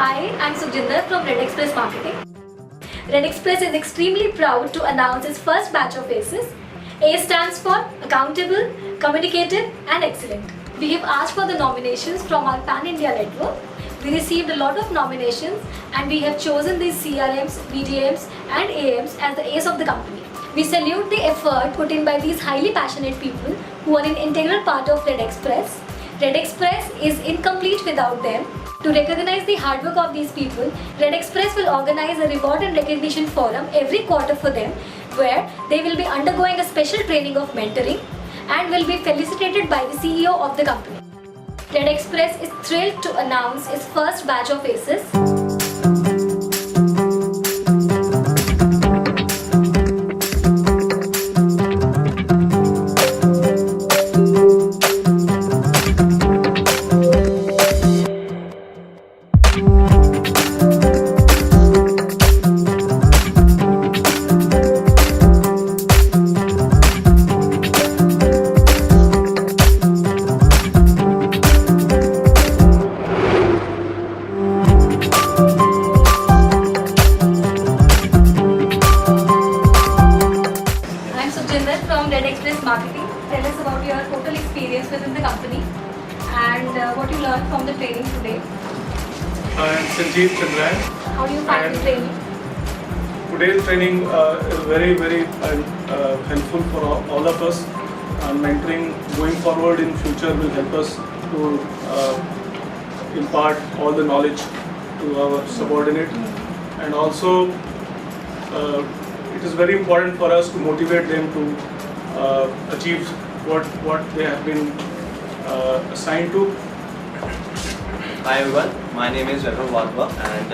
Hi, I'm Sujinder from Red Express Marketing. Red Express is extremely proud to announce its first batch of ACEs. A stands for Accountable, Communicative and Excellent. We have asked for the nominations from our Pan-India network. We received a lot of nominations and we have chosen these CRMs, BDMs and AMs as the ace of the company. We salute the effort put in by these highly passionate people who are an integral part of Red Express. Red Express is incomplete without them. To recognize the hard work of these people, Red Express will organize a reward and recognition forum every quarter for them, where they will be undergoing a special training of mentoring and will be felicitated by the CEO of the company. Red Express is thrilled to announce its first batch of ACEs. From Red Express Marketing. Tell us about your total experience within the company and what you learned from the training today. I am Sanjeev Chandran. How do you find the training? Today's training is very helpful for all of us, and mentoring going forward in future will help us to impart all the knowledge to our subordinate, and also it is very important for us to motivate them to achieve what they have been assigned to. Hi everyone, my name is Vaibhav Wadhwa, and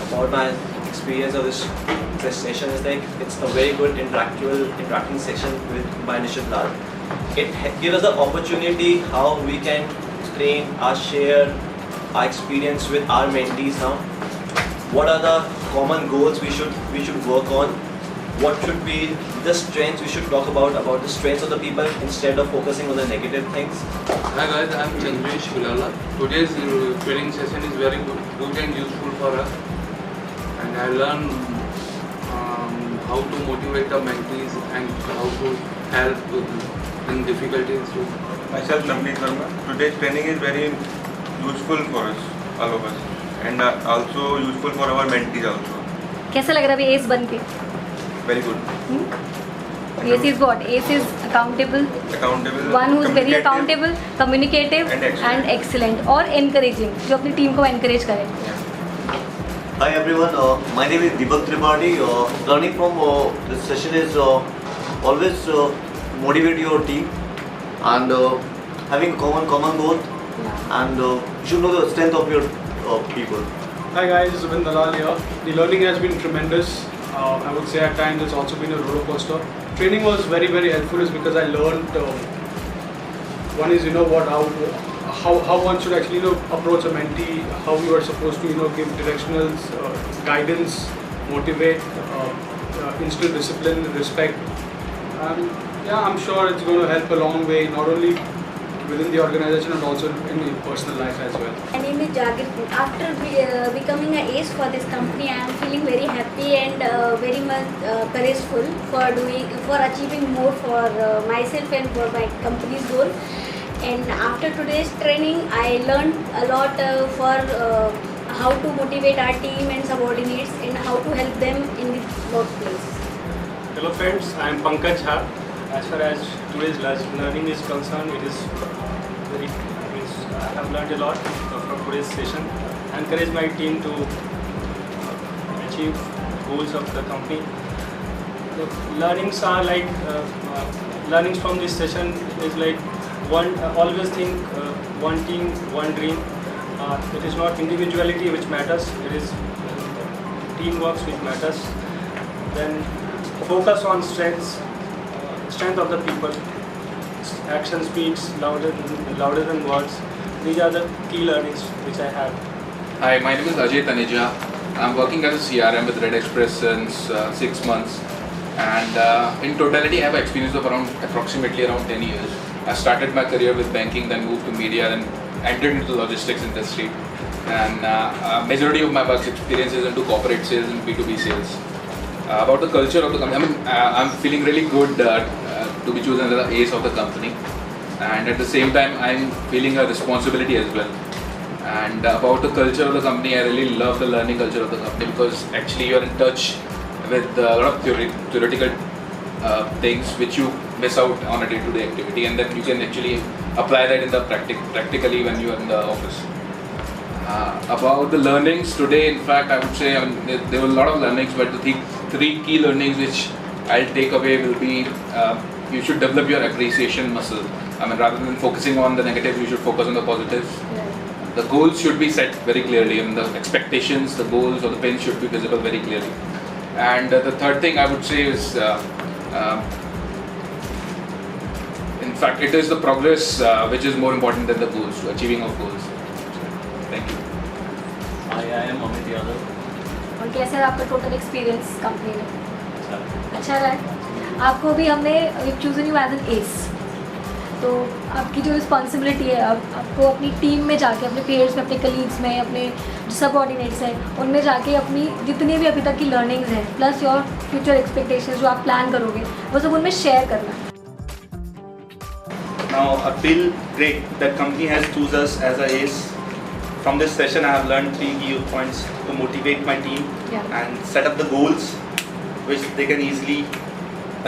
about my experience of this session is like it's a very good interacting session with my Nishit Lal. It gives us the opportunity how we can train our share our experience with our mentees now. What are the common goals we should work on? What should be the strengths we should talk about the strengths of the people instead of focusing on the negative things. Hi guys, I am Chandresh Gulala. Today's training session is very good and useful for us, and I learned how to motivate the mentees and how to help in difficulties too. Myself Navneet Verma. Today's training is very useful for us, all of us, and also useful for our mentees also. कैसा लग रहा है अभी S बन के? Very good. ACE is what? ACE is accountable. One who is very accountable, communicative and excellent और encouraging, जो अपनी टीम को encourage करे. Hi everyone, my name is Deepak Tripathi. Learning from this session is always motivate your team and having common goal, and you should know the strength of your people. Hi guys, Zubin Dalal here. The learning has been tremendous. I would say at times it's also been a roller coaster. Training was very helpful, is because I learned one is how one should actually approach a mentee, how you are supposed to give directionals, guidance, motivate, instill discipline, respect, and yeah, I'm sure it's going to help a long way, not only within the organization and also in personal life as well. My name is Jagir. After becoming an ace for this company, I am feeling very happy and very much courageful for achieving more for myself and for my company's goal. And after today's training, I learned a lot for how to motivate our team and subordinates and how to help them in the workplace. Hello friends, I am Pankaj Jha. As far as today's learning is concerned, I have learned a lot from today's session. I encourage my team to achieve goals of the company. The learnings are like learnings from this session is like always think one team, one dream. It is not individuality which matters, it is teamwork which matters. Then focus on strength of the people. Action speaks louder than words. These are the key learnings which I have. Hi, my name is Ajay Taneja. I'm working as a CRM with Red Express since 6 months, and in totality I have experience of approximately around 10 years. I started my career with banking, then moved to media, then entered into the logistics industry. and majority of my work experience is into corporate sales and B2B sales. About the culture of the company, I mean, I'm feeling really good to be chosen as the ace of the company, and at the same time, I'm feeling a responsibility as well. And about the culture of the company, I really love the learning culture of the company, because actually you're in touch with a lot of theoretical things which you miss out on a day-to-day activity, and then you can actually apply that in the practically when you are in the office. About the learnings today, in fact, I would say, I mean, there were a lot of learnings, but the three key learnings which I'll take away will be you should develop your appreciation muscle. I mean, rather than focusing on the negatives, you should focus on the positives. The goals should be set very clearly, and the expectations, the goals or the pins should be visible very clearly. And the third thing I would say is, in fact, it is the progress which is more important than the goals, achieving of goals. Thank you. I am Amit Yadav. और कैसा है आपका total experience company में? अच्छा रहा है. आपको भी हमने chosen you as an S, तो आपकी जो रिस्पॉन्सिबिलिटी है, आपको अपनी टीम में जाके, अपने पेयर्स में, अपने कलीग्स में, अपने जो सबऑर्डिनेट्स हैं उनमें जाके अपनी जितनी भी अभी तक की लर्निंग्स हैं प्लस योर फ्यूचर एक्सपेक्टेशंस जो आप प्लान करोगे वो सब उनमें शेयर करना. Now I feel great that company has chosen us as a ace. From this session I have learned 3 key points to motivate my team and set up the goals which they can easily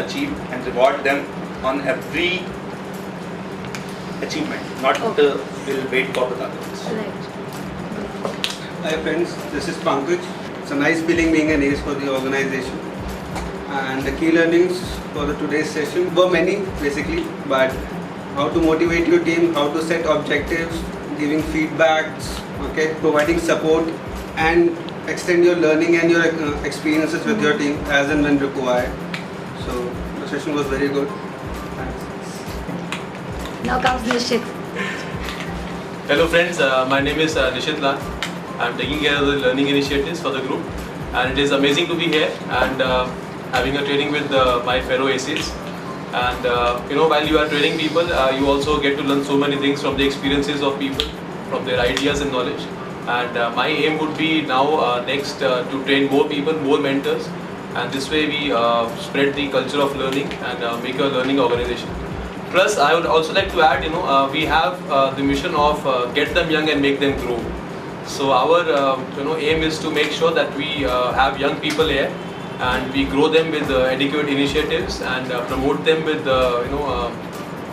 achieve, and reward them on every achievement, not will wait for the others. Hi friends, this is Pankaj. It's a nice feeling being an ace for the organization. And the key learnings for the today's session were many basically, but how to motivate your team, how to set objectives, giving feedbacks, okay, providing support, and extend your learning and your experiences with your team as and when required. So the session was very good. Thanks. Now comes Nishit. Hello friends, my name is Nishit Lal. I am taking care of the learning initiatives for the group, and it is amazing to be here and having a training with my fellow ACs. And while you are training people, you also get to learn so many things from the experiences of people, from their ideas and knowledge. And my aim would be now next to train more people, more mentors, and this way we spread the culture of learning and make a learning organization. Plus, I would also like to add, we have the mission of get them young and make them grow. So our aim is to make sure that we have young people here, and we grow them with adequate initiatives and promote them with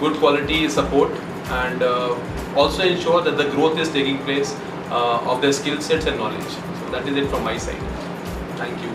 good quality support, and also ensure that the growth is taking place of their skill sets and knowledge. So that is it from my side. Thank you.